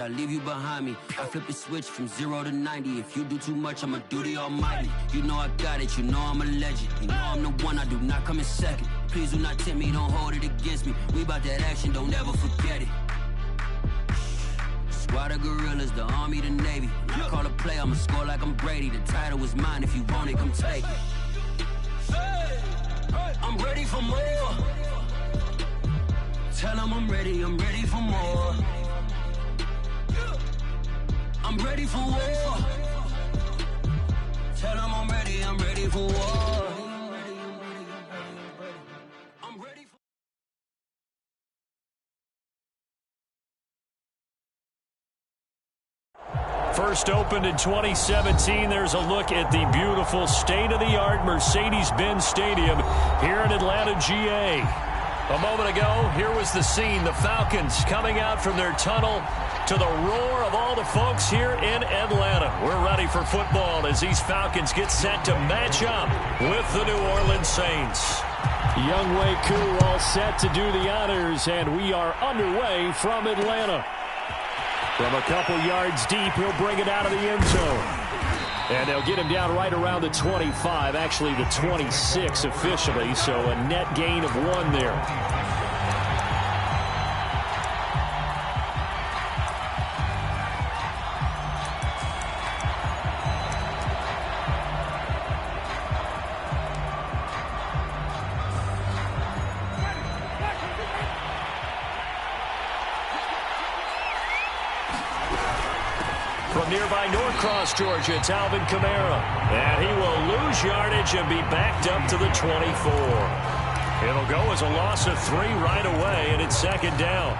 I leave you behind me. I flip the switch from 0 to 90. If you do too much, I'ma do the almighty. You know I got it, you know I'm a legend. You know I'm the one, I do not come in second. Please do not tempt me, don't hold it against me. We bout that action, don't ever forget it. Squad of gorillas, the army, the navy. When I call a play, I'ma score like I'm Brady. The title is mine, if you want it, come take it. I'm ready for more. Tell them I'm ready for more. I'm ready for war. Tell them I'm ready for war. I'm ready for... First opened in 2017, there's a look at the beautiful state-of-the-art Mercedes-Benz Stadium here in Atlanta, GA. A moment ago, here was the scene. The Falcons coming out from their tunnel to the roar of all the folks here in Atlanta. We're ready for football as these Falcons get set to match up with the New Orleans Saints. Younghoe Koo all set to do the honors, and we are underway from Atlanta. From a couple yards deep, he'll bring it out of the end zone. And they'll get him down right around the 25, actually the 26 officially, so a net gain of 1 there. From nearby Norcross, Georgia, it's Alvin Kamara. And he will lose yardage and be backed up to the 24. It'll go as a loss of 3 right away, and it's second down.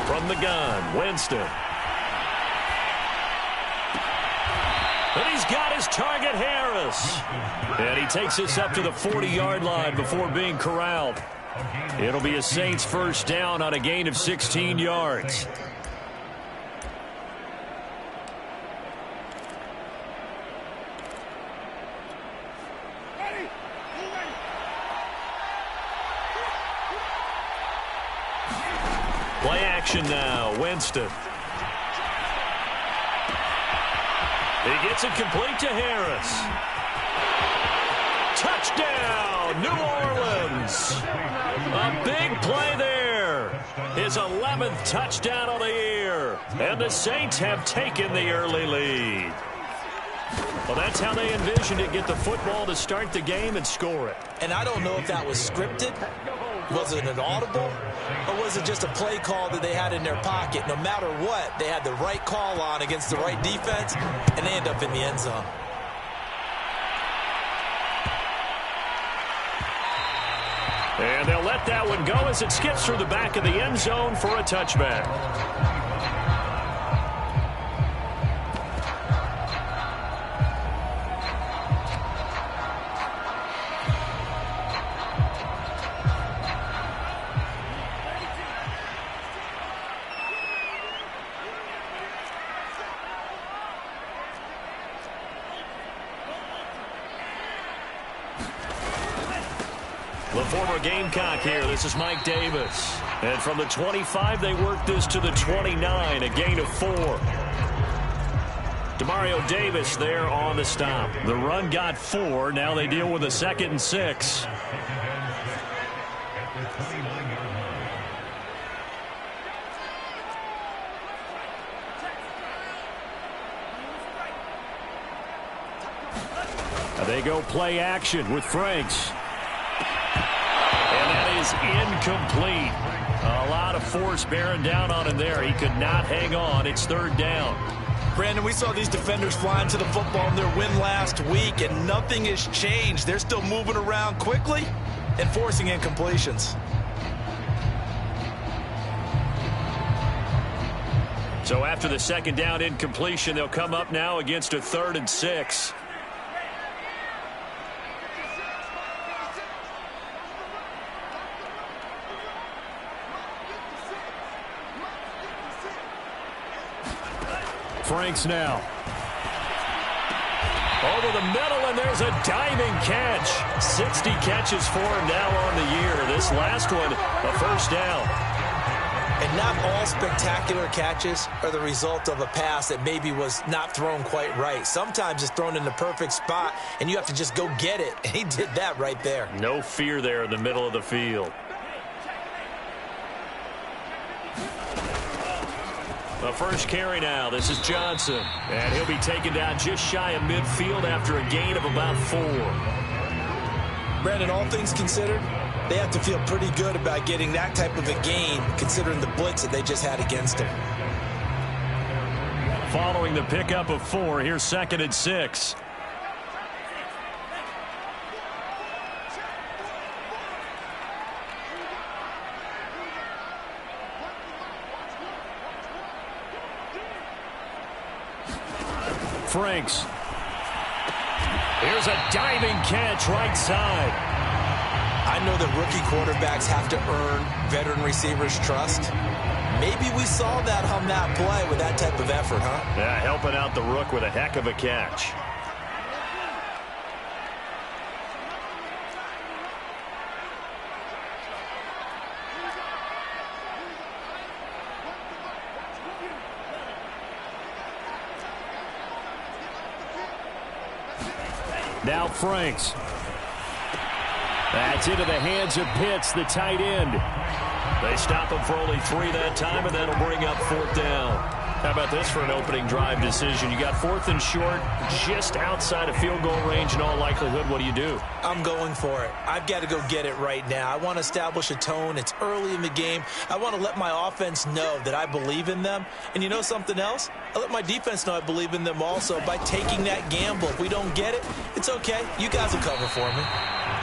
From the gun, Winston. And he's got his target, Harris. And he takes this up to the 40-yard line before being corralled. It'll be a Saints first down on a gain of 16 yards. Play action now, Winston. He gets it complete to Harris. Touchdown, New Orleans. A big play there. His 11th touchdown of the year. And the Saints have taken the early lead. Well, that's how they envisioned it. Get the football to start the game and score it. And I don't know if that was scripted. Was it an audible? Or was it just a play call that they had in their pocket? No matter what, they had the right call on against the right defense, and they end up in the end zone. And they'll let that one go as it skips through the back of the end zone for a touchback. The former Gamecock here. This is Mike Davis. And from the 25, they work this to the 29, a gain of 4. Demario Davis there on the stop. The run got 4. Now they deal with a 2nd and 6. They go play action with Franks. And that is incomplete. A lot of force bearing down on him there. He could not hang on. It's 3rd down. Brandon, we saw these defenders flying to the football in their win last week, and nothing has changed. They're still moving around quickly and forcing incompletions. So after the 2nd down incompletion, they'll come up now against a 3rd and 6. Franks now. Over the middle, and there's a diving catch. 60 catches for him now on the year. This last one, a first down. And not all spectacular catches are the result of a pass that maybe was not thrown quite right. Sometimes it's thrown in the perfect spot, and you have to just go get it. And he did that right there. No fear there in the middle of the field. The first carry now. This is Johnson. And he'll be taken down just shy of midfield after a gain of about 4. Brandon, all things considered, they have to feel pretty good about getting that type of a gain considering the blitz that they just had against them. Following the pickup of 4, here's 2nd and 6. Franks. Here's a diving catch right side. I know that rookie quarterbacks have to earn veteran receivers' trust. Maybe we saw that on that play with that type of effort, huh? Yeah, helping out the rook with a heck of a catch. Now Franks. That's into the hands of Pitts, the tight end. They stop him for only 3 that time, and that'll bring up 4th down. How about this for an opening drive decision? You got 4th and short, just outside of field goal range in all likelihood. What do? I'm going for it. I've got to go get it right now. I want to establish a tone. It's early in the game. I want to let my offense know that I believe in them. And you know something else? I let my defense know I believe in them also by taking that gamble. If we don't get it, it's okay. You guys will cover for me.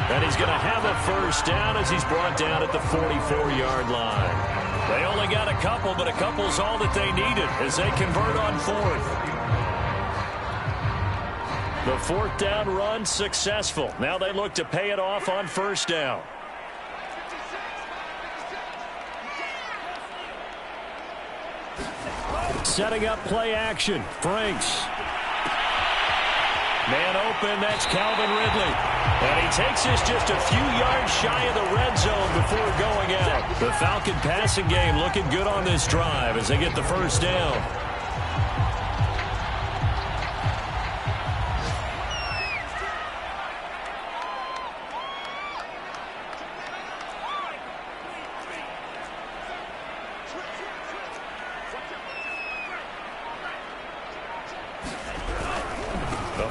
And he's going to have a first down as he's brought down at the 44-yard line. They only got a couple, but a couple's all that they needed as they convert on 4th. The 4th down run successful. Now they look to pay it off on 1st down. Setting up play action. Franks. Man open, that's Calvin Ridley. And he takes this just a few yards shy of the red zone before going out. The Falcon passing game looking good on this drive as they get the first down.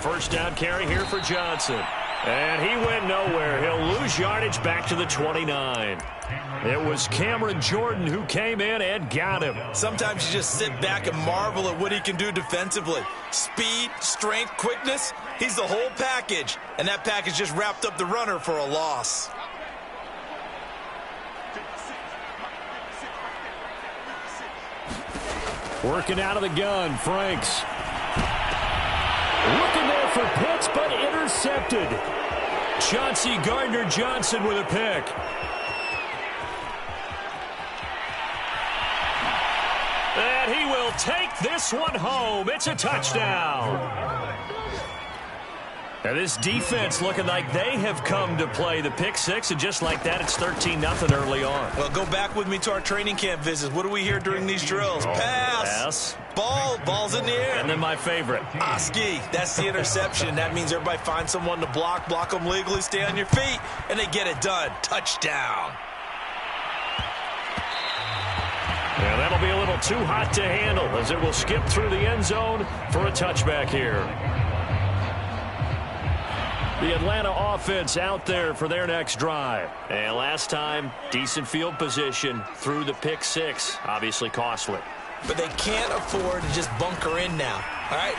First down carry here for Johnson. And he went nowhere. He'll lose yardage back to the 29. It was Cameron Jordan who came in and got him. Sometimes you just sit back and marvel at what he can do defensively. Speed, strength, quickness. He's the whole package. And that package just wrapped up the runner for a loss. Working out of the gun, Franks. Looking there for Pitts, but intercepted. Chauncey Gardner-Johnson with a pick. And he will take this one home. It's a touchdown. Now this defense looking like they have come to play the pick 6, and just like that, it's 13-0 early on. Well, go back with me to our training camp visits. What do we hear during these drills? Pass. Ball's in the air. And then my favorite. Oski, that's the interception. That means everybody finds someone to block them legally, stay on your feet, and they get it done. Touchdown. Yeah, that'll be a little too hot to handle as it will skip through the end zone for a touchback here. The Atlanta offense out there for their next drive. And last time, decent field position through the pick 6. Obviously costly. But they can't afford to just bunker in now. All right,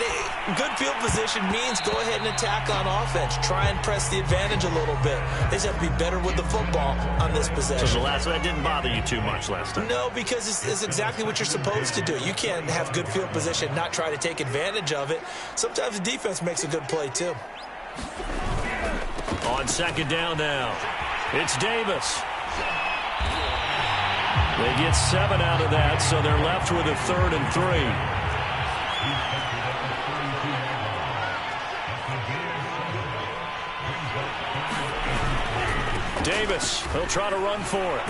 good field position means go ahead and attack on offense. Try and press the advantage a little bit. They just have to be better with the football on this possession. So that didn't bother you too much last time? No, because it's exactly what you're supposed to do. You can't have good field position, not try to take advantage of it. Sometimes the defense makes a good play, too. On second down now, it's Davis. They get 7 out of that, so they're left with a 3rd and 3. Davis, he'll try to run for it.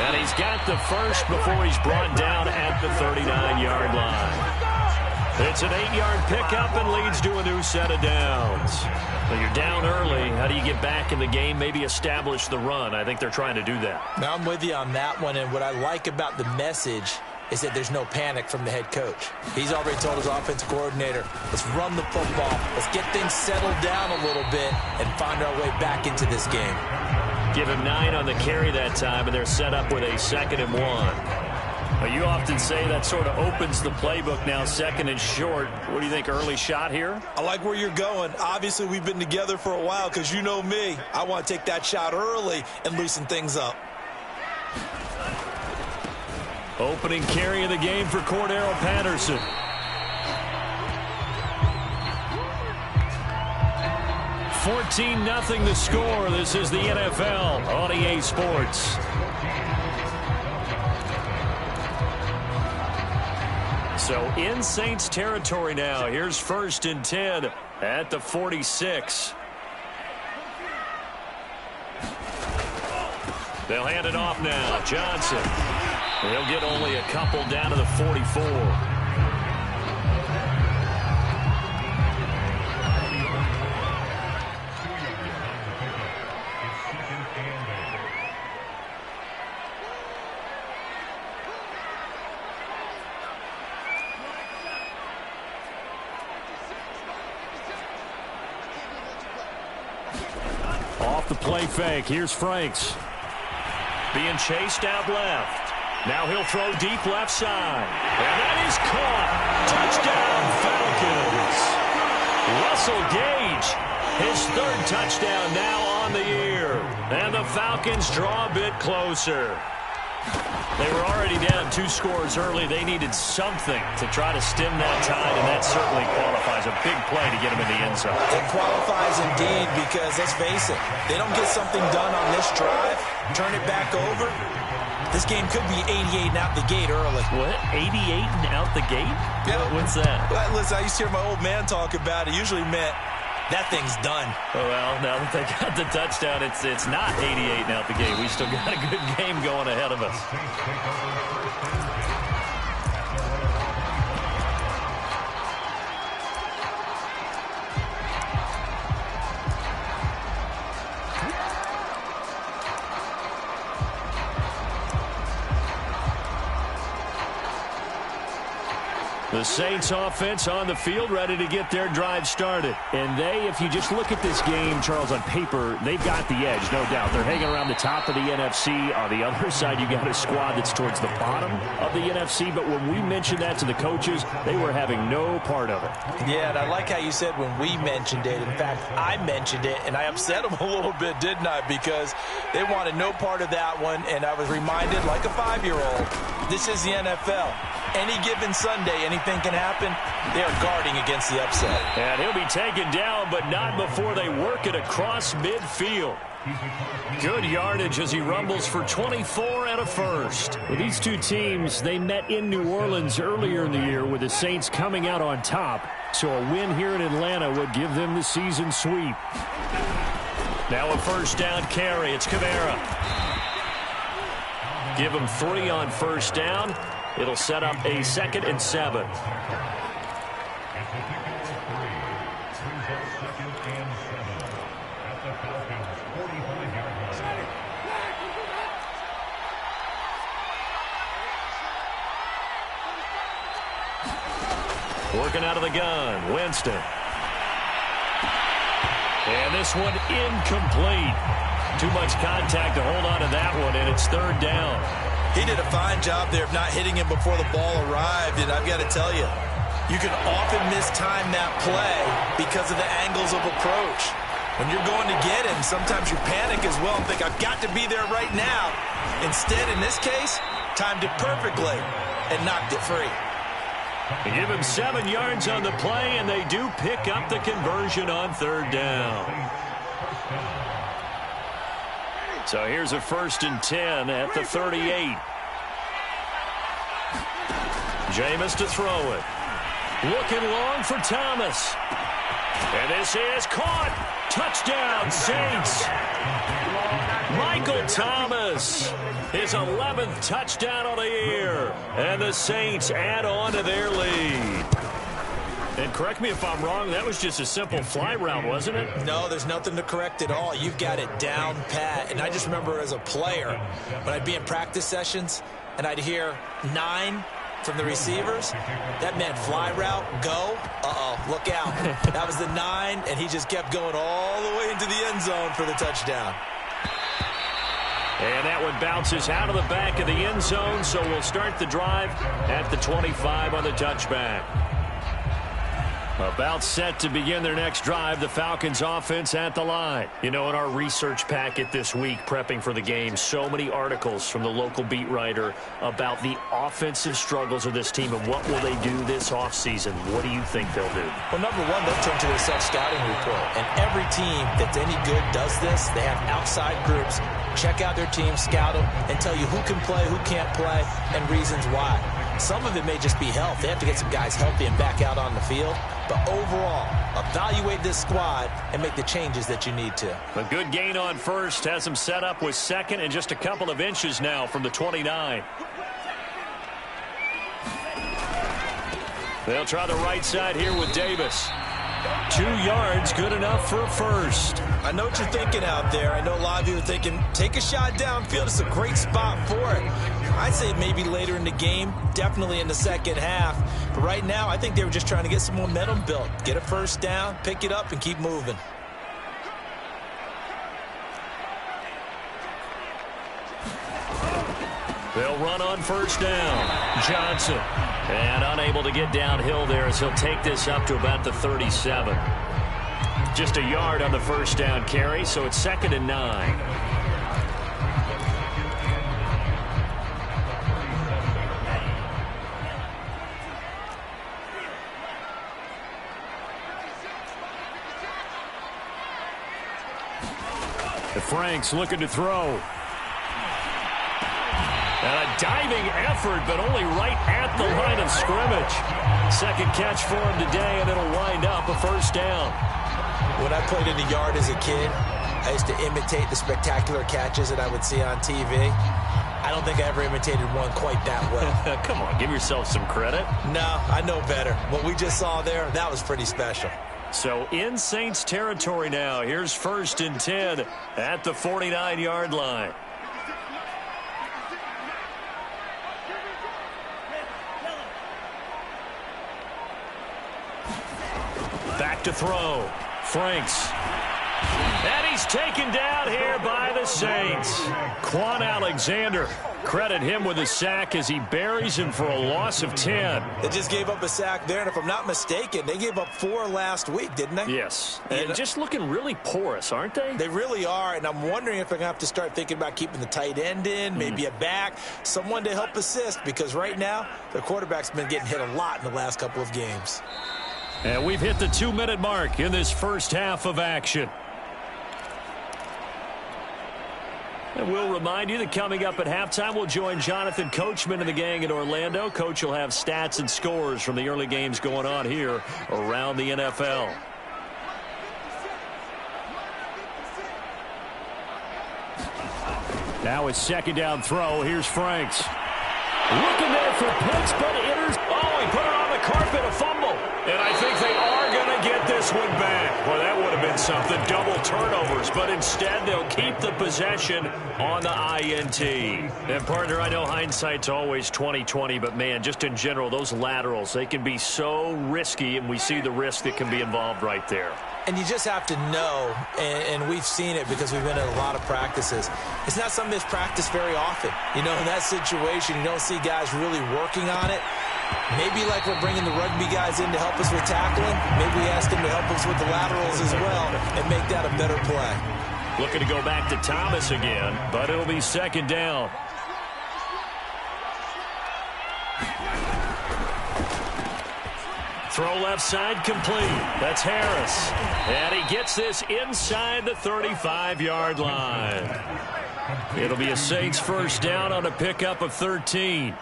And he's got the first before he's brought down at the 39-yard line. It's an 8-yard pickup and leads to a new set of downs. When you're down early, how do you get back in the game, maybe establish the run? I think they're trying to do that. Now, I'm with you on that one, and what I like about the message is that there's no panic from the head coach. He's already told his offensive coordinator, let's run the football, let's get things settled down a little bit and find our way back into this game. Give him 9 on the carry that time, and they're set up with a 2nd and 1. Well, you often say that sort of opens the playbook now, 2nd and short. What do you think, early shot here? I like where you're going. Obviously, we've been together for a while because you know me. I want to take that shot early and loosen things up. Opening carry of the game for Cordero Patterson. $14-0 the score. This is the NFL on EA Sports. So in Saints territory now. Here's 1st and 10 at the 46. They'll hand it off now. Johnson. He'll get only a couple down to the 44. Off the play fake. Here's Franks. Being chased out left. Now he'll throw deep left side. And that is caught. Touchdown, Falcons. Russell Gage, his 3rd touchdown now on the year. And the Falcons draw a bit closer. They were already down 2 scores early. They needed something to try to stem that tide, and that certainly qualifies. A big play to get them in the end zone. It qualifies indeed because, let's face it, they don't get something done on this drive, turn it back over, this game could be 88 and out the gate early. What? 88 and out the gate? Yeah. What's that? Well, listen, I used to hear my old man talk about it. Usually meant that thing's done. Oh, well, now that they got the touchdown, it's not 88 and out the gate. We still got a good game going ahead of us. The Saints offense on the field, ready to get their drive started. And they, if you just look at this game, Charles, on paper, they've got the edge, no doubt. They're hanging around the top of the NFC. On the other side, you got a squad that's towards the bottom of the NFC. But when we mentioned that to the coaches, they were having no part of it. Yeah, and I like how you said when we mentioned it. In fact, I mentioned it, and I upset them a little bit, didn't I? Because they wanted no part of that one, and I was reminded, like a 5-year-old, this is the NFL. Any given Sunday, anything can happen. They are guarding against the upset. And he'll be taken down, but not before they work it across midfield. Good yardage as he rumbles for 24 and a first. Well, these two teams, they met in New Orleans earlier in the year with the Saints coming out on top. So a win here in Atlanta would give them the season sweep. Now a 1st down carry. It's Kamara. Give him 3 on 1st down. It'll set up a 2nd and 7. Working out of the gun, Winston. And this one incomplete. Too much contact to hold on to that one, and it's 3rd down. He did a fine job there of not hitting him before the ball arrived, and I've got to tell you, you can often mistime that play because of the angles of approach. When you're going to get him, sometimes you panic as well and think, I've got to be there right now. Instead, in this case, timed it perfectly and knocked it free. They give him 7 yards on the play, and they do pick up the conversion on 3rd down. So here's a 1st and 10 at the 38. Jameis to throw it. Looking long for Thomas. And this is caught. Touchdown. touchdown, Saints. Michael Thomas, his 11th touchdown of the year. And the Saints add on to their lead. And correct me if I'm wrong, that was just a simple fly route, wasn't it? No, there's nothing to correct at all. You've got it down pat. And I just remember as a player, when I'd be in practice sessions and I'd hear 9 from the receivers, that meant fly route, go, look out. That was the 9, and he just kept going all the way into the end zone for the touchdown. And that one bounces out of the back of the end zone, so we'll start the drive at the 25 on the touchback. About set to begin their next drive, the Falcons offense at the line. You know, in our research packet this week, prepping for the game, so many articles from the local beat writer about the offensive struggles of this team and what will they do this offseason. What do you think they'll do? Well, number one, they'll turn to their self-scouting report. And every team that's any good does this. They have outside groups. Check out their team, scout them, and tell you who can play, who can't play, and reasons why. Some of it may just be health. They have to get some guys healthy and back out on the field. But overall, evaluate this squad and make the changes that you need to. A good gain on first has them set up with second and just a couple of inches now from the 29. They'll try the right side here with Davis. 2 yards, good enough for a first. I know what you're thinking out there. I know a lot of you are thinking, take a shot downfield. It's a great spot for it. I'd say maybe later in the game, definitely in the second half. But right now, I think they were just trying to get some momentum built. Get a first down, pick it up, and keep moving. They'll run on first down. Johnson. And unable to get downhill there as he'll take this up to about the 37. Just a yard on the first down carry, so it's 2nd and 9. Franks looking to throw. And a diving effort, but only right at the line of scrimmage. Second catch for him today, and it'll wind up a first down. When I played in the yard as a kid, I used to imitate the spectacular catches that I would see on TV. I don't think I ever imitated one quite that well. Come on, give yourself some credit. No, I know better. What we just saw there, that was pretty special. So in Saints territory now. Here's 1st and 10 at the 49-yard line. Back to throw. Franks. And he's taken down here by the Saints. Quan Alexander, credit him with a sack as he buries him for a loss of 10. They just gave up a sack there, and if I'm not mistaken, they gave up 4 last week, didn't they? Yes. And just looking really porous, aren't they? They really are, and I'm wondering if they're going to have to start thinking about keeping the tight end in, maybe a back, someone to help assist, because right now, their quarterback's been getting hit a lot in the last couple of games. And we've hit the 2-minute mark in this first half of action. And we'll remind you that coming up at halftime, we'll join Jonathan Coachman and the gang in Orlando. Coach will have stats and scores from the early games going on here around the NFL. Now it's 2nd down throw. Here's Franks. Looking there for Pitts, but enters. Oh, he put it on the carpet, a fumble. And I think they are going to get this one back. Well, that would have been something. Double turnovers, but instead they'll keep the possession on the INT. And, partner, I know hindsight's always 20/20, but, man, just in general, those laterals, they can be so risky, and we see the risk that can be involved right there. And you just have to know, and we've seen it because we've been at a lot of practices, it's not something that's practiced very often. You know, in that situation, you don't see guys really working on it. Maybe like we're bringing the rugby guys in to help us with tackling, maybe we ask them to help us with the laterals as well and make that a better play. Looking to go back to Thomas again, but it'll be 2nd down. Throw left side complete. That's Harris. And he gets this inside the 35-yard line. It'll be a Saints first down on a pickup of 13.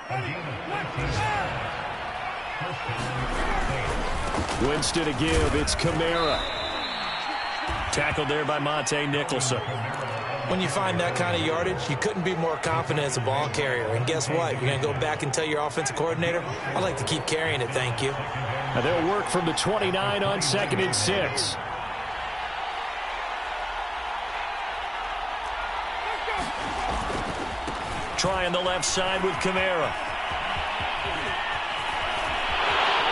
Winston to give. It's Kamara. Tackled there by Monte Nicholson. When you find that kind of yardage, you couldn't be more confident as a ball carrier. And guess what? You're going to go back and tell your offensive coordinator, I'd like to keep carrying it, thank you. Now they'll work from the 29 on 2nd and 6. Trying the left side with Kamara.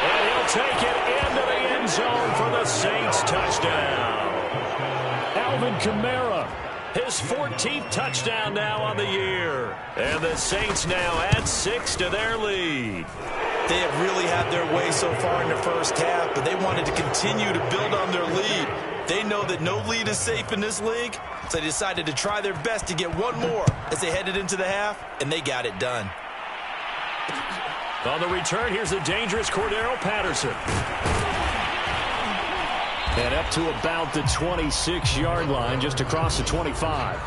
And he'll take it into the end zone for the Saints touchdown. Alvin Kamara, his 14th touchdown now on the year. And the Saints now add 6 to their lead. They have really had their way so far in the first half, but they wanted to continue to build on their lead. They know that no lead is safe in this league, so they decided to try their best to get one more as they headed into the half, and they got it done. On the return, here's the dangerous Cordero Patterson. And up to about the 26-yard line, just across the 25.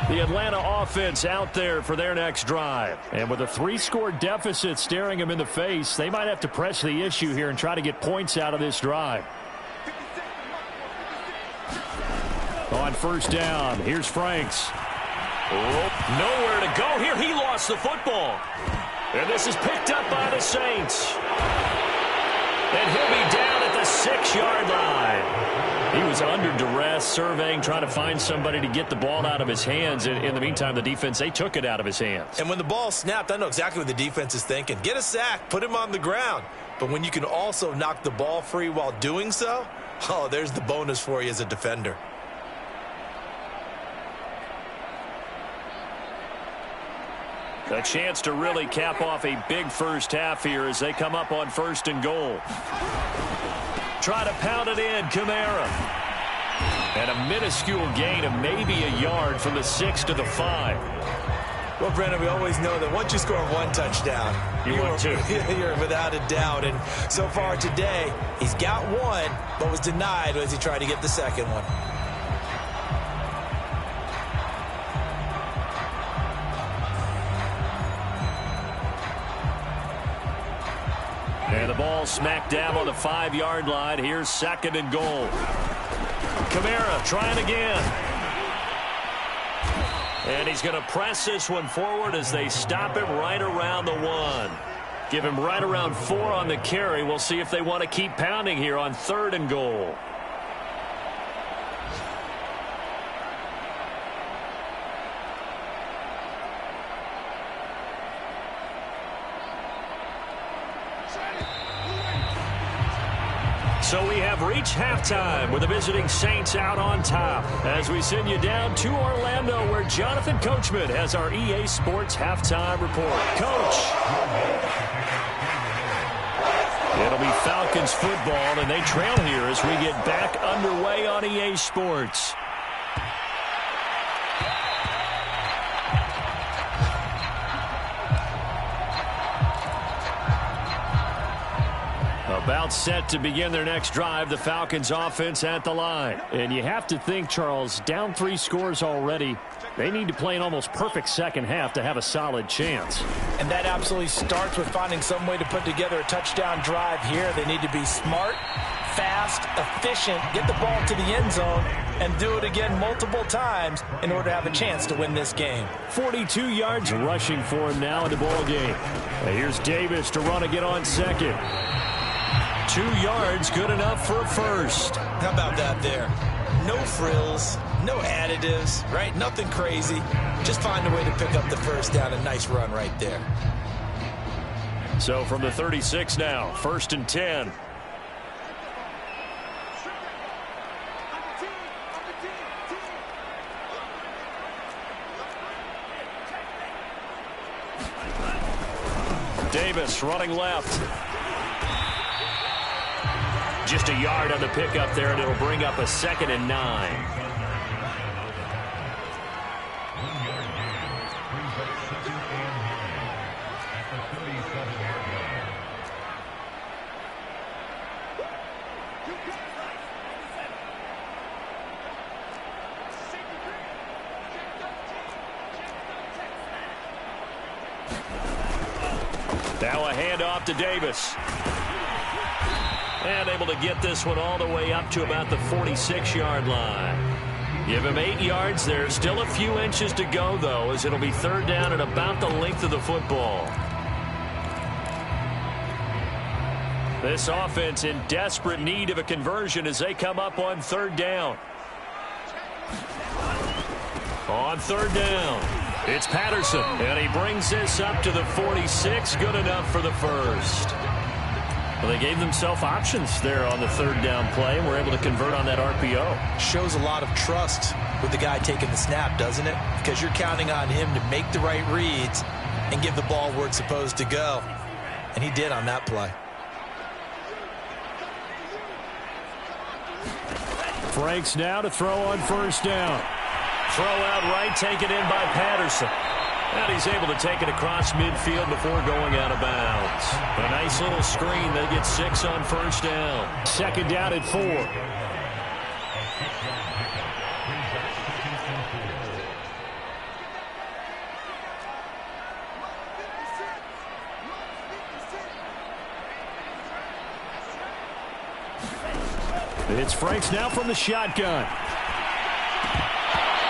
The Atlanta offense out there for their next drive. And with a 3-score deficit staring them in the face, they might have to press the issue here and try to get points out of this drive. On first down, here's Franks. Oh, nowhere to go here. He lost the football. And this is picked up by the Saints. And he'll be down at the 6-yard line. He was under duress, surveying, trying to find somebody to get the ball out of his hands. In the meantime, the defense, they took it out of his hands. And when the ball snapped, I know exactly what the defense is thinking. Get a sack, put him on the ground. But when you can also knock the ball free while doing so, oh, there's the bonus for you as a defender. A chance to really cap off a big first half here as they come up on 1st and goal. Try to pound it in, Kamara. And a minuscule gain of maybe a yard from the 6 to the 5. Well, Brandon, we always know that once you score one touchdown, you're without a doubt. And so far today, he's got one, but was denied as he tried to get the second one. And the ball smack dab on the 5-yard line. Here's 2nd and goal. Kamara trying again. And he's going to press this one forward as they stop him right around the 1. Give him right around 4 on the carry. We'll see if they want to keep pounding here on 3rd and goal. So we have reached halftime with the visiting Saints out on top as we send you down to Orlando where Jonathan Coachman has our EA Sports halftime report. Coach. It'll be Falcons football, and they trail here as we get back underway on EA Sports. About set to begin their next drive, the Falcons offense at the line. And you have to think, Charles, down 3 scores already. They need to play an almost perfect second half to have a solid chance. And that absolutely starts with finding some way to put together a touchdown drive here. They need to be smart, fast, efficient, get the ball to the end zone, and do it again multiple times in order to have a chance to win this game. 42 yards rushing for him now in the ball game. Here's Davis to run again on 2nd. 2 yards, good enough for a first. How about that there? No frills, no additives, right? Nothing crazy. Just find a way to pick up the first down. A nice run right there. So from the 36 now, 1st and 10. Davis running left. Just a yard on the pickup there, and it'll bring up a 2nd and 9. Now a handoff to Davis. And able to get this one all the way up to about the 46-yard line. Give him 8 yards there. Still a few inches to go, though, as it'll be third down at about the length of the football. This offense in desperate need of a conversion as they come up on third down. On third down, it's Patterson, and he brings this up to the 46. Good enough for the first. Well, they gave themselves options there on the third down play, and were able to convert on that RPO. Shows a lot of trust with the guy taking the snap, doesn't it? Because you're counting on him to make the right reads and give the ball where it's supposed to go. And he did on that play. Franks now to throw on first down. Throw out right, taken in by Patterson. And he's able to take it across midfield before going out of bounds. A nice little screen. They get 6 on first down. Second down at 4. It's Franks now from the shotgun.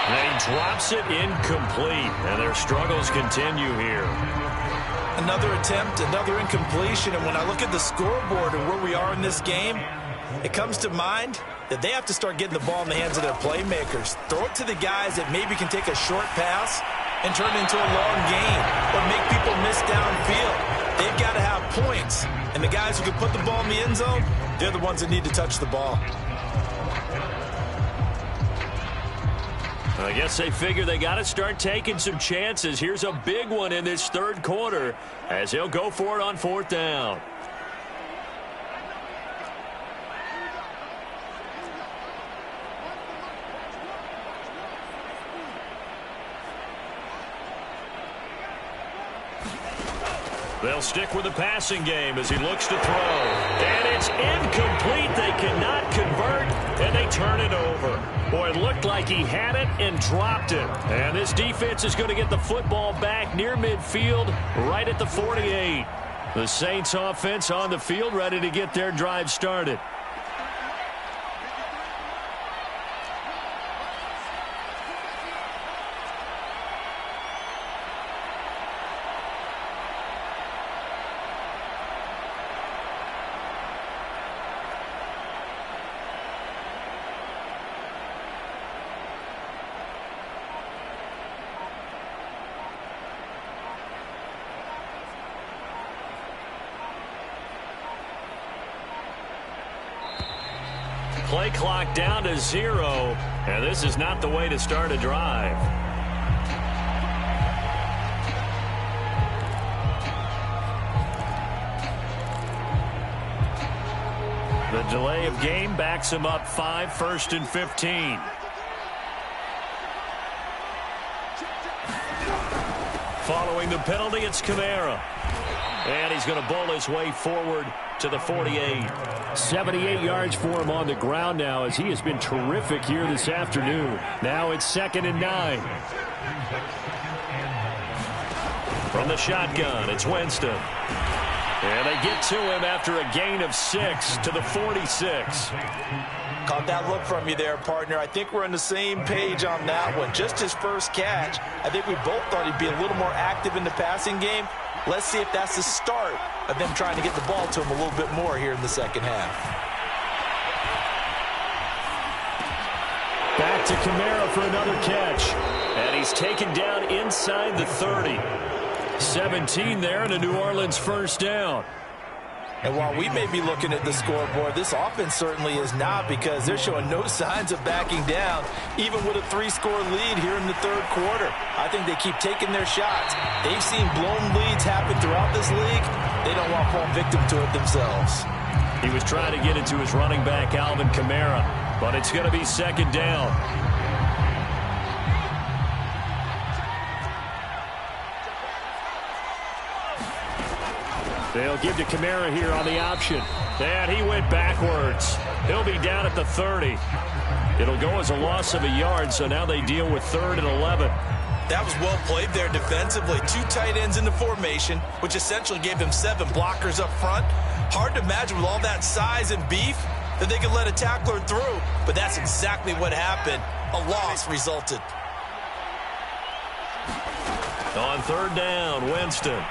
And he drops it incomplete, and their struggles continue here. Another attempt, another incompletion, and when I look at the scoreboard and where we are in this game, it comes to mind that they have to start getting the ball in the hands of their playmakers. Throw it to the guys that maybe can take a short pass and turn it into a long gain or make people miss downfield. They've got to have points, and the guys who can put the ball in the end zone, they're the ones that need to touch the ball. I guess they figure they got to start taking some chances. Here's a big one in this third quarter as he'll go for it on fourth down. They'll stick with the passing game as he looks to throw. And it's incomplete. They cannot convert, and they turn it over. Boy, it looked like he had it and dropped it. And this defense is going to get the football back near midfield, right at the 48. The Saints offense on the field, ready to get their drive started. Play clock down to 0, and this is not the way to start a drive. The delay of game backs him up 5, 1st and 15. Following the penalty, it's Kamara. And he's going to bowl his way forward to the 48. 78 yards for him on the ground now as he has been terrific here this afternoon. Now it's 2nd and 9. From the shotgun, it's Winston. And they get to him after a gain of 6 to the 46. Caught that look from you there, partner. I think we're on the same page on that one. Just his first catch, I think we both thought he'd be a little more active in the passing game. Let's see if that's the start of them trying to get the ball to him a little bit more here in the second half. Back to Kamara for another catch. And he's taken down inside the 30. 17 there and a New Orleans first down. And while we may be looking at the scoreboard, this offense certainly is not, because they're showing no signs of backing down, even with a 3-score lead here in the third quarter. I think they keep taking their shots. They've seen blown leads happen throughout this league. They don't want to fall victim to it themselves. He was trying to get it to his running back, Alvin Kamara, but it's going to be 2nd down. They'll give to Kamara here on the option. And he went backwards. He'll be down at the 30. It'll go as a loss of a yard, so now they deal with 3rd and 11. That was well played there defensively. 2 tight ends in the formation, which essentially gave them 7 blockers up front. Hard to imagine with all that size and beef that they could let a tackler through, but that's exactly what happened. A loss resulted. On 3rd down, Winston.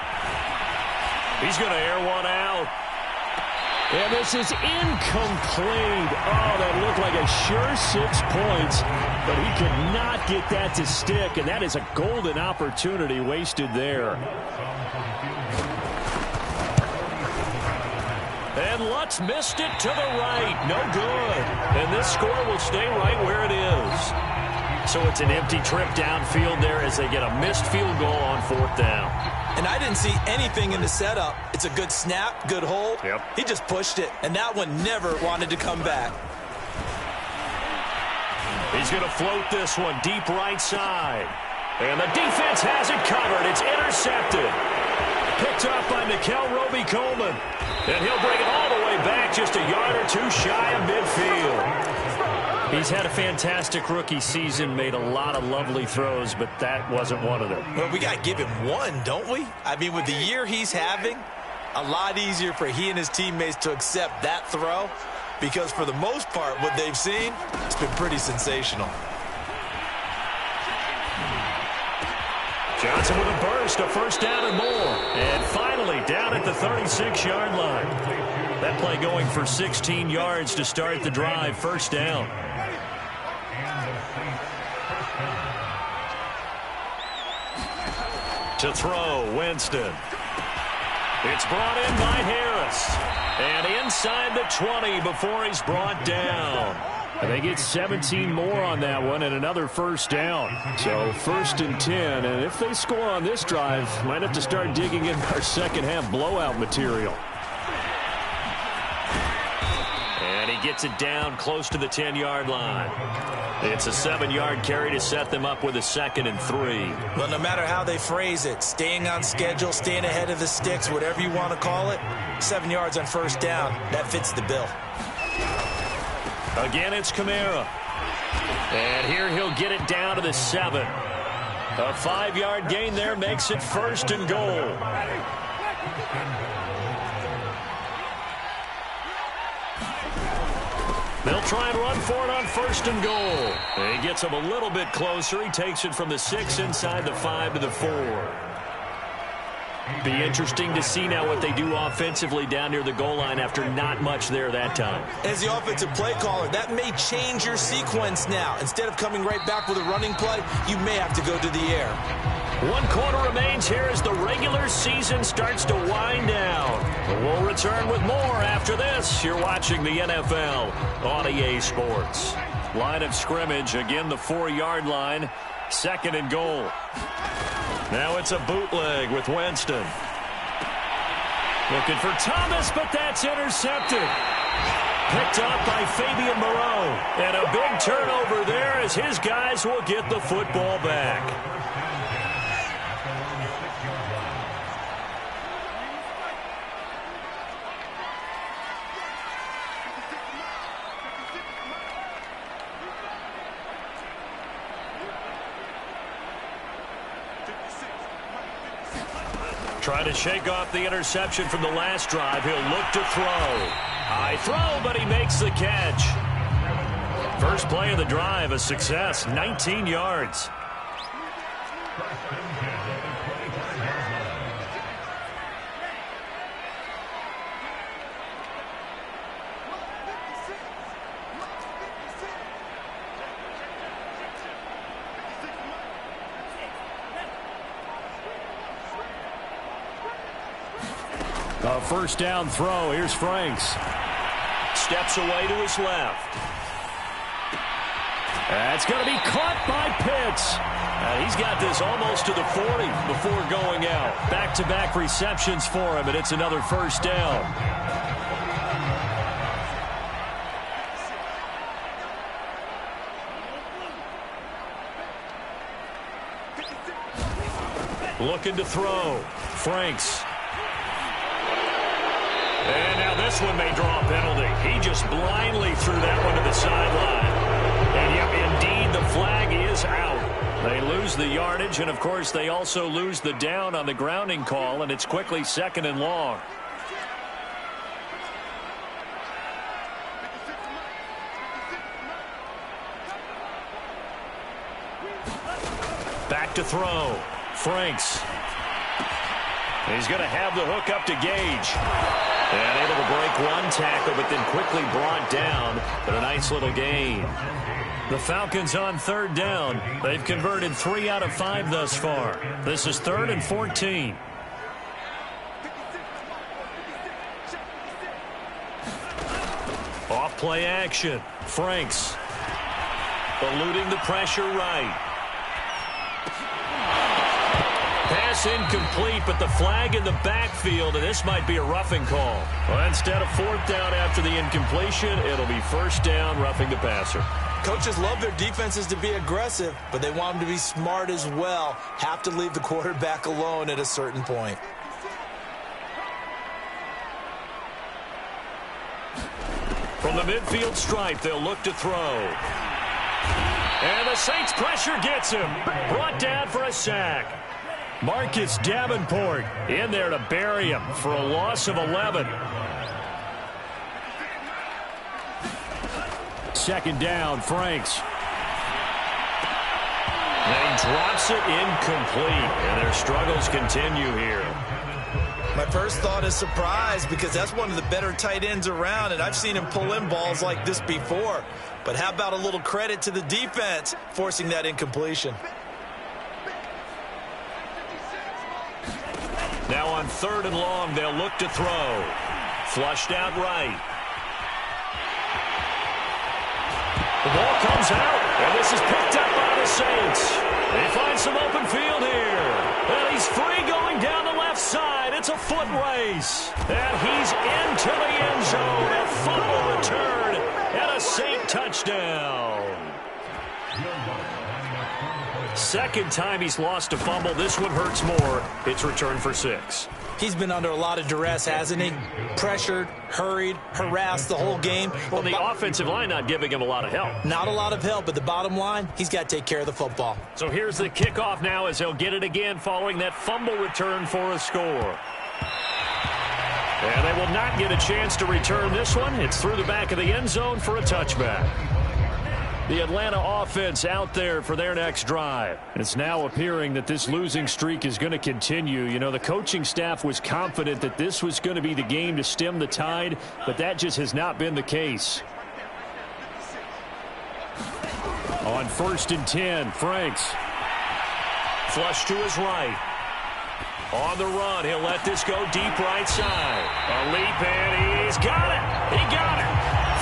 He's going to air one out. And this is incomplete. Oh, that looked like a sure 6 points, but he could not get that to stick, and that is a golden opportunity wasted there. And Lutz missed it to the right. No good. And this score will stay right where it is. So it's an empty trip downfield there as they get a missed field goal on 4th down. And I didn't see anything in the setup. It's a good snap, good hold. Yep. He just pushed it, and that one never wanted to come back. He's going to float this one deep right side. And the defense has it covered. It's intercepted. Picked up by Nickel Roby-Coleman. And he'll bring it all the way back just a yard or 2 shy of midfield. He's had a fantastic rookie season, made a lot of lovely throws, but that wasn't one of them. Well, we got to give him one, don't we? I mean, with the year he's having, a lot easier for he and his teammates to accept that throw because for the most part, what they've seen, it's been pretty sensational. Johnson with a burst, a 1st down and more. And finally, down at the 36-yard line. That play going for 16 yards to start the drive, 1st down. To throw, Winston. It's brought in by Harris. And inside the 20 before he's brought down. And they get 17 more on that one and another 1st down. So 1st and 10. And if they score on this drive, might have to start digging in our second-half blowout material. And he gets it down close to the 10-yard line. It's a 7-yard carry to set them up with a 2nd and 3. Well, no matter how they phrase it, staying on schedule, staying ahead of the sticks, whatever you want to call it, 7 yards on 1st down, that fits the bill. Again, it's Kamara. And here he'll get it down to the 7. A 5-yard gain there makes it 1st and goal. They'll try and run for it on 1st and goal. And he gets him a little bit closer. He takes it from the 6 inside the 5 to the 4. Be interesting to see now what they do offensively down near the goal line after not much there that time. As the offensive play caller, that may change your sequence now. Instead of coming right back with a running play, you may have to go to the air. 1 quarter remains here as the regular season starts to wind down. We'll return with more after this. You're watching the NFL on EA Sports. Line of scrimmage, again the 4-yard line, 2nd and goal. Now it's a bootleg with Winston. Looking for Thomas, but that's intercepted. Picked up by Fabian Moreau. And a big turnover there as his guys will get the football back. Trying to shake off the interception from the last drive. He'll look to throw. High throw, but he makes the catch. First play of the drive, a success, 19 yards. A 1st down throw. Here's Franks. Steps away to his left. That's going to be caught by Pitts. He's got this almost to the 40 before going out. Back-to-back receptions for him, and it's another 1st down. Looking to throw. Franks. And now this one may draw a penalty. He just blindly threw that one to the sideline. And yep, indeed, the flag is out. They lose the yardage, and, of course, they also lose the down on the grounding call, and it's quickly 2nd and long. Back to throw. Franks. He's going to have the hook up to Gage. And able to break one tackle, but then quickly brought down. But a nice little gain. The Falcons on 3rd down. They've converted 3 out of 5 thus far. This is 3rd and 14. Off play action. Franks. Eluding the pressure right. Pass incomplete, but the flag in the backfield, and this might be a roughing call. Well, instead of 4th down after the incompletion, it'll be 1st down, roughing the passer. Coaches love their defenses to be aggressive, but they want them to be smart as well. Have to leave the quarterback alone at a certain point. From the midfield stripe, they'll look to throw. And the Saints pressure gets him. Brought down for a sack. Marcus Davenport in there to bury him for a loss of 11. 2nd down, Franks. And he drops it incomplete, and their struggles continue here. My first thought is surprise, because that's one of the better tight ends around, and I've seen him pull in balls like this before. But how about a little credit to the defense forcing that incompletion? Now on 3rd and long, they'll look to throw. Flushed out right. The ball comes out, and this is picked up by the Saints. They find some open field here. And he's free going down the left side. It's a foot race. And he's into the end zone. A fumble return and a Saint touchdown. 2nd time he's lost a fumble. This one hurts more. It's returned for 6. He's been under a lot of duress, hasn't he? Pressured, hurried, harassed the whole game. Well, the offensive line not giving him a lot of help. Not a lot of help, but the bottom line, he's got to take care of the football. So here's the kickoff now as he'll get it again following that fumble return for a score. And they will not get a chance to return this one. It's through the back of the end zone for a touchback. The Atlanta offense out there for their next drive. It's now appearing that this losing streak is going to continue. You know, the coaching staff was confident that this was going to be the game to stem the tide, but that just has not been the case. On 1st and 10, Franks. Flush to his right. On the run, he'll let this go deep right side. A leap, and he's got it. He got it.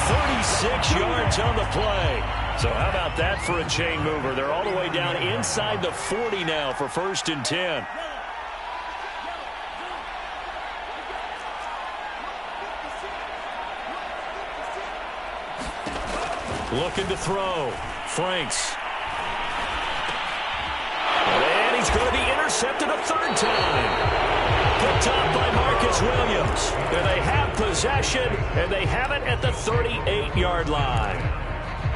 36 yards on the play. So how about that for a chain mover? They're all the way down inside the 40 now for 1st and 10. Looking to throw. Franks. And he's going to be intercepted a 3rd time. Picked up by Marcus Williams. And they have possession, and they have it at the 38-yard line.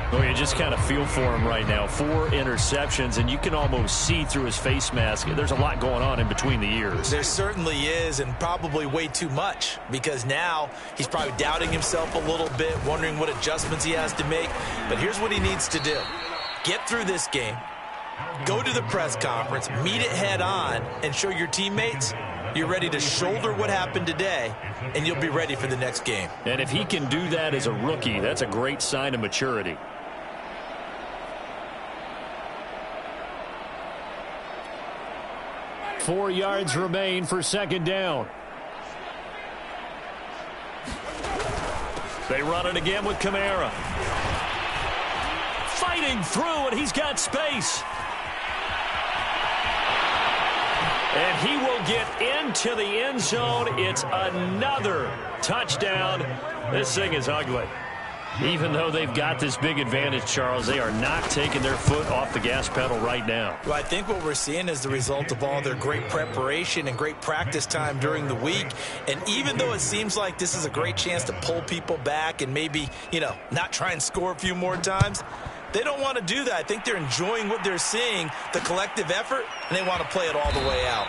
Well, you just kind of feel for him right now. 4 interceptions, and you can almost see through his face mask. There's a lot going on in between the ears. There certainly is, and probably way too much, because now he's probably doubting himself a little bit, wondering what adjustments he has to make. But here's what he needs to do. Get through this game, go to the press conference, meet it head on, and show your teammates you're ready to shoulder what happened today, and you'll be ready for the next game. And if he can do that as a rookie, that's a great sign of maturity. Four yards remain for 2nd down. They run it again with Kamara. Fighting through, and he's got space. And he will get into the end zone. It's another touchdown. This thing is ugly. Even though they've got this big advantage, Charles, they are not taking their foot off the gas pedal right now. Well, I think what we're seeing is the result of all their great preparation and great practice time during the week. And even though it seems like this is a great chance to pull people back and maybe, not try and score a few more times, They don't want to do that. I think they're enjoying what they're seeing, the collective effort, and they want to play it all the way out.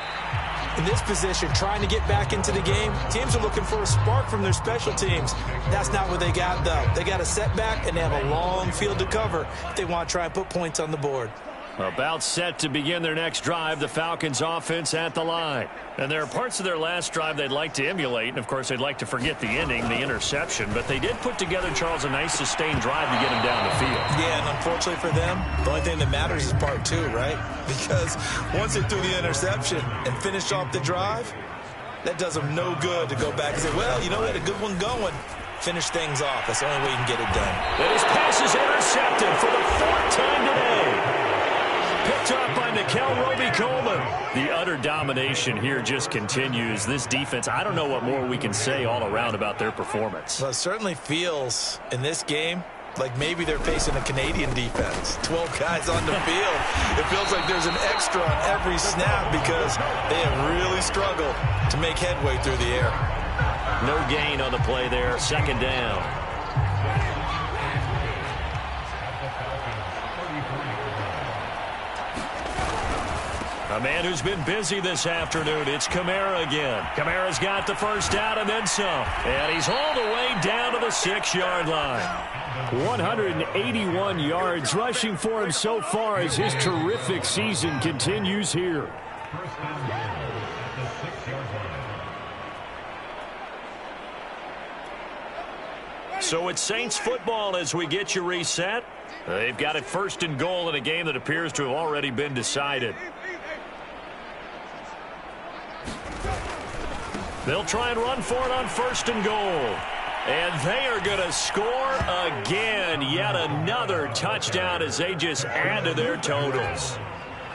In this position, trying to get back into the game, teams are looking for a spark from their special teams. That's not what they got, though. They got a setback, and they have a long field to cover if they want to try and put points on the board. About set to begin their next drive, the Falcons offense at the line. And there are parts of their last drive they'd like to emulate, and of course they'd like to forget the ending, the interception, but they did put together, Charles, a nice sustained drive to get him down the field. Yeah, and unfortunately for them, the only thing that matters is part two, right? Because once they threw the interception and finished off the drive, that does them no good to go back and say, well, you know, we had a good one going. Finish things off. That's the only way you can get it done. And his pass is intercepted for the fourth time today. Picked up by Nikel Roby-Coleman. The utter domination here just continues. This defense, I don't know what more we can say all around about their performance. Well, it certainly feels in this game like maybe they're facing a Canadian defense. 12 guys on the field. It feels like there's an extra on every snap because they have really struggled to make headway through the air. No gain on the play there. Second down. A man who's been busy this afternoon, it's Kamara again. Kamara's got the first down and then some. And he's all the way down to the 6-yard line. 181 yards rushing for him so far as his terrific season continues here. So it's Saints football as we get you reset. They've got it first and goal in a game that appears to have already been decided. They'll try and run for it on first and goal. And they are going to score again. Yet another touchdown as they just add to their totals.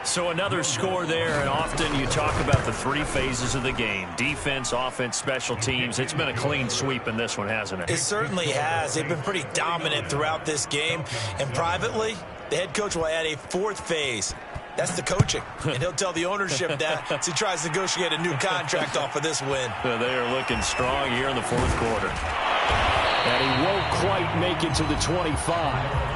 So another score there, and often you talk about the three phases of the game. Defense, offense, special teams. It's been a clean sweep in this one, hasn't it? It certainly has. They've been pretty dominant throughout this game. And privately, the head coach will add a fourth phase. That's the coaching. And he'll tell the ownership that as he tries to negotiate a new contract off of this win. They are looking strong here in the fourth quarter. And he won't quite make it to the 25.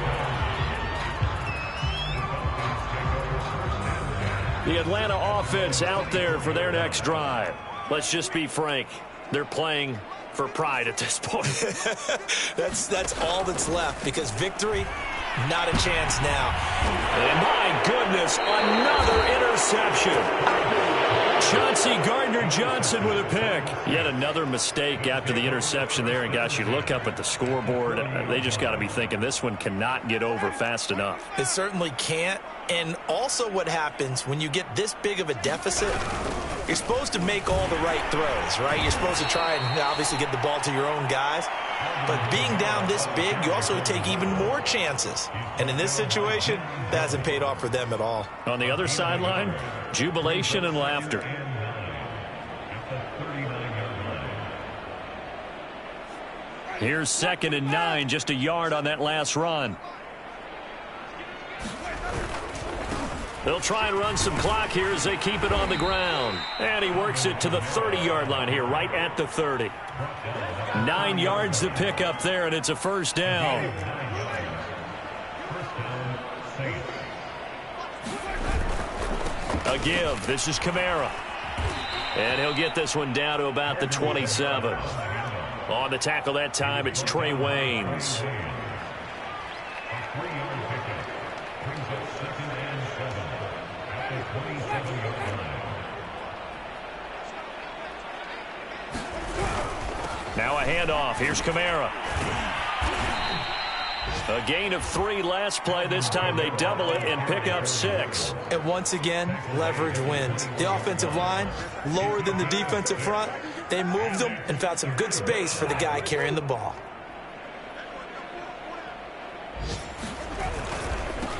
The Atlanta offense out there for their next drive. Let's just be frank. They're playing for pride at this point. That's all that's left because victory, not a chance now. And my goodness, another interception. Chauncey Gardner-Johnson with a pick. Yet another mistake after the interception there. And gosh, you look up at the scoreboard, they just got to be thinking this one cannot get over fast enough. It certainly can't. And also what happens when you get this big of a deficit, you're supposed to make all the right throws, right? You're supposed to try and obviously get the ball to your own guys. But being down this big, you also take even more chances. And in this situation, that hasn't paid off for them at all. On the other sideline, jubilation and laughter. Here's 2nd and 9, just a yard on that last run. They'll try and run some clock here as they keep it on the ground. And he works it to the 30-yard line here, right at the 30. 9 yards to pick up there, and it's a first down. A give. This is Kamara. And he'll get this one down to about the 27. On the tackle that time, it's Trey Waynes. Now a handoff. Here's Kamara. A gain of 3 last play. This time they double it and pick up 6. And once again, leverage wins. The offensive line, lower than the defensive front. They moved them and found some good space for the guy carrying the ball.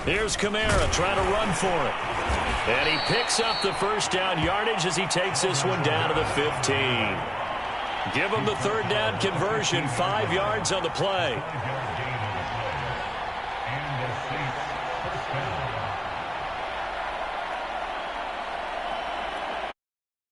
Here's Kamara trying to run for it. And he picks up the first down yardage as he takes this one down to the 15. Give him the third down conversion, 5 yards on the play.